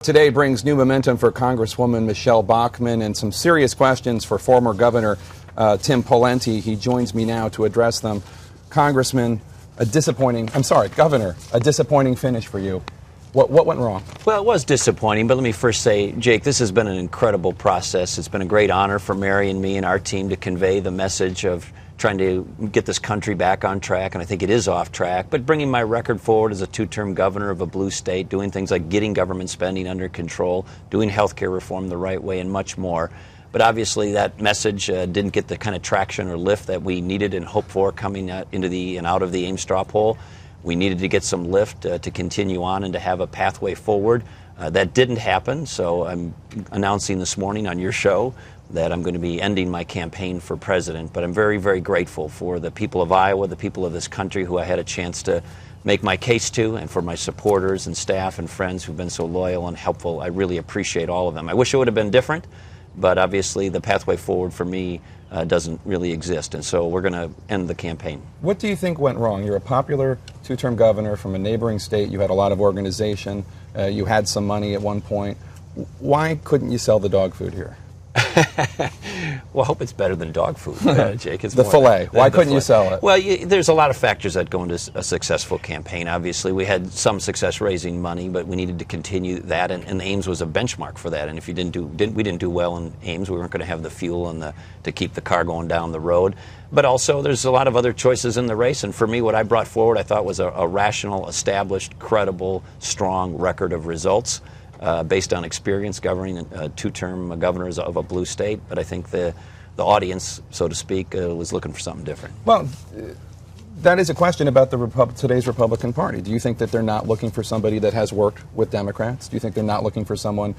Today brings new momentum for Congresswoman Michelle Bachmann and some serious questions for former Governor Tim Pawlenty. He joins me now to address them. Governor, a disappointing finish for you. What went wrong? Well, it was disappointing, but let me first say, Jake, this has been an incredible process. It's been a great honor for Mary and me and our team to convey the message of trying to get this country back on track, and I think it is off track, but bringing my record forward as a two-term governor of a blue state, doing things like getting government spending under control, doing health care reform the right way, and much more. But obviously that message didn't get the kind of traction or lift that we needed and hoped for coming into the and out of the Ames straw poll. We needed to get some lift to continue on and to have a pathway forward. That didn't happen, so I'm announcing this morning on your show that I'm going to be ending my campaign for president. But I'm very, very grateful for the people of Iowa, the people of this country who I had a chance to make my case to, and for my supporters and staff and friends who've been so loyal and helpful. I really appreciate all of them. I wish it would have been different, but obviously the pathway forward for me doesn't really exist, and so we're going to end the campaign. What do you think went wrong? You're a popular two-term governor from a neighboring state. You had a lot of organization. You had some money at one point. Why couldn't you sell the dog food here? Well, I hope it's better than dog food, Jake. It's the filet. Why couldn't you sell it? Well, there's a lot of factors that go into a successful campaign. Obviously, we had some success raising money, but we needed to continue that, and Ames was a benchmark for that. And if we didn't do well in Ames, we weren't going to have the fuel and to keep the car going down the road. But also, there's a lot of other choices in the race, and for me, what I brought forward, I thought was a rational, established, credible, strong record of results. Based on experience governing two-term governors of a blue state, but I think the audience, so to speak, was looking for something different. Well, that is a question about today's Republican Party. Do you think that they're not looking for somebody that has worked with Democrats? Do you think they're not looking for someone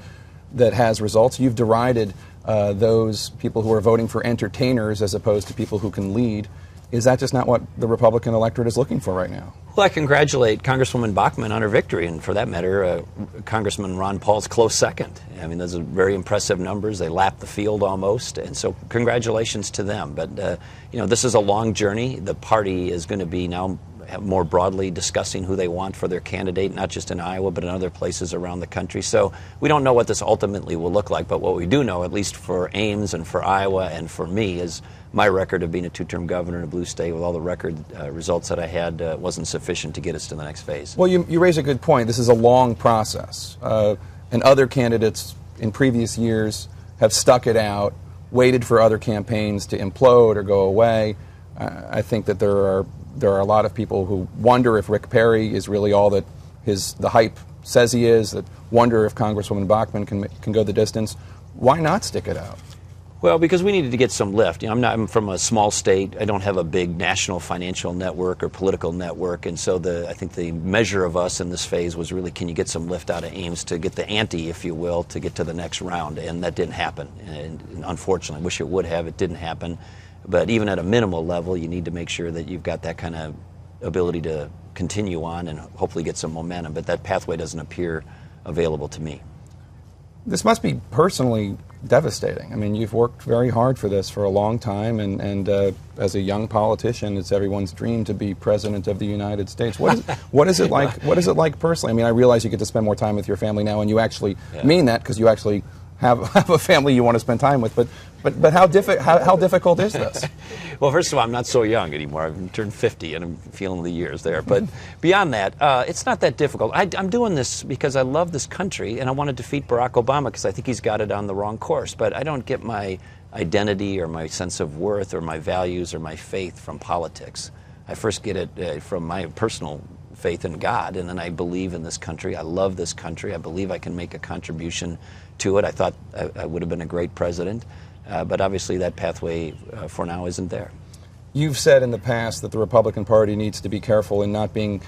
that has results? You've derided those people who are voting for entertainers as opposed to people who can lead. Is that just not what the Republican electorate is looking for right now? Well, I congratulate Congresswoman Bachmann on her victory, and for that matter, Congressman Ron Paul's close second. I mean, those are very impressive numbers. They lapped the field almost, and so congratulations to them. But, this is a long journey. The party is going to be now more broadly discussing who they want for their candidate, not just in Iowa, but in other places around the country. So we don't know what this ultimately will look like, but what we do know, at least for Ames and for Iowa and for me, is my record of being a two-term governor in a blue state with all the record results that I had wasn't sufficient to get us to the next phase. Well, you raise a good point. This is a long process, and other candidates in previous years have stuck it out, waited for other campaigns to implode or go away. I think that there are a lot of people who wonder if Rick Perry is really all that the hype says he is, that wonder if Congresswoman Bachmann can go the distance. Why not stick it out? Well, because we needed to get some lift. I'm from a small state. I don't have a big national financial network or political network, and so I think the measure of us in this phase was really, can you get some lift out of Ames to get the ante, if you will, to get to the next round, and that didn't happen. And unfortunately, I wish it would have. It didn't happen. But even at a minimal level, you need to make sure that you've got that kind of ability to continue on and hopefully get some momentum. But that pathway doesn't appear available to me. This must be personally devastating. I mean, you've worked very hard for this for a long time, and as a young politician, it's everyone's dream to be president of the United States. What is it like? What is it like personally? I mean, I realize you get to spend more time with your family now, and you actually mean that because you actually have a family you want to spend time with. But how difficult is this? Well, first of all, I'm not so young anymore. I've turned 50, and I'm feeling the years there. But beyond that, it's not that difficult. I'm doing this because I love this country, and I want to defeat Barack Obama because I think he's got it on the wrong course. But I don't get my identity or my sense of worth or my values or my faith from politics. I first get it from my personal faith in God, and then I believe in this country. I love this country. I believe I can make a contribution to it. I thought I would have been a great president. But obviously that pathway for now isn't there. You've said in the past that the Republican Party needs to be careful in not be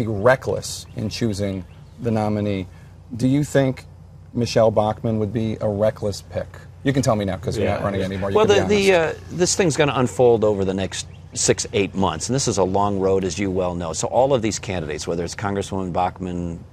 reckless in choosing the nominee. Do you think Michelle Bachmann would be a reckless pick? You can tell me now because you're not running anymore. Well, this thing's going to unfold over the next 6-8 months, and this is a long road, as you well know. So all of these candidates, whether it's Congresswoman Bachmann,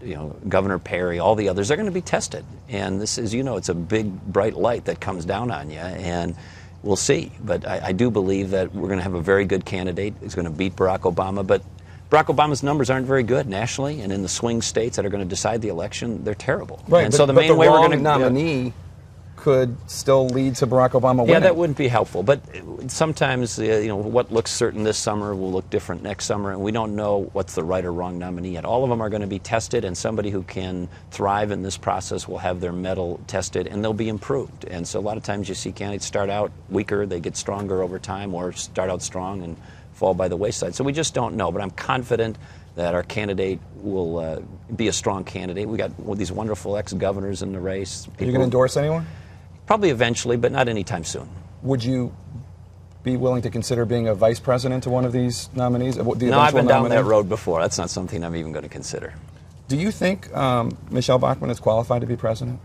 Governor Perry, all the others, they're going to be tested. And this is, it's a big, bright light that comes down on you, and we'll see. But I do believe that we're going to have a very good candidate who's going to beat Barack Obama. But Barack Obama's numbers aren't very good nationally, and in the swing states that are going to decide the election, they're terrible. Right, and but, so the but main the way we're wrong going to nominee could still lead to Barack Obama winning. Yeah, that wouldn't be helpful. But sometimes, what looks certain this summer will look different next summer, and we don't know what's the right or wrong nominee yet. All of them are going to be tested, and somebody who can thrive in this process will have their mettle tested, and they'll be improved. And so a lot of times you see candidates start out weaker, they get stronger over time, or start out strong and fall by the wayside. So we just don't know. But I'm confident that our candidate will be a strong candidate. We got these wonderful ex-governors in the race. Are you going to endorse anyone? Probably eventually, but not anytime soon. Would you be willing to consider being a vice president to one of these nominees? No, I've been down that road before. That's not something I'm even going to consider. Do you think Michelle Bachmann is qualified to be president?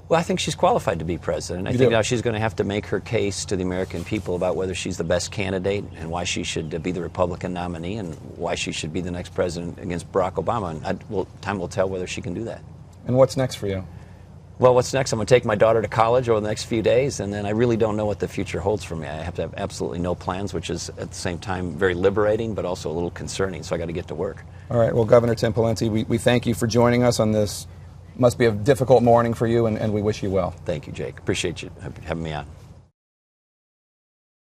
Well, I think she's qualified to be president. I think now she's going to have to make her case to the American people about whether she's the best candidate and why she should be the Republican nominee and why she should be the next president against Barack Obama. And time will tell whether she can do that. And what's next for you? Well, what's next? I'm going to take my daughter to college over the next few days, and then I really don't know what the future holds for me. I have to have absolutely no plans, which is at the same time very liberating, but also a little concerning, so I got to get to work. All right. Well, Governor Tim Pawlenty, we thank you for joining us on this. Must be a difficult morning for you, and we wish you well. Thank you, Jake. Appreciate you having me on.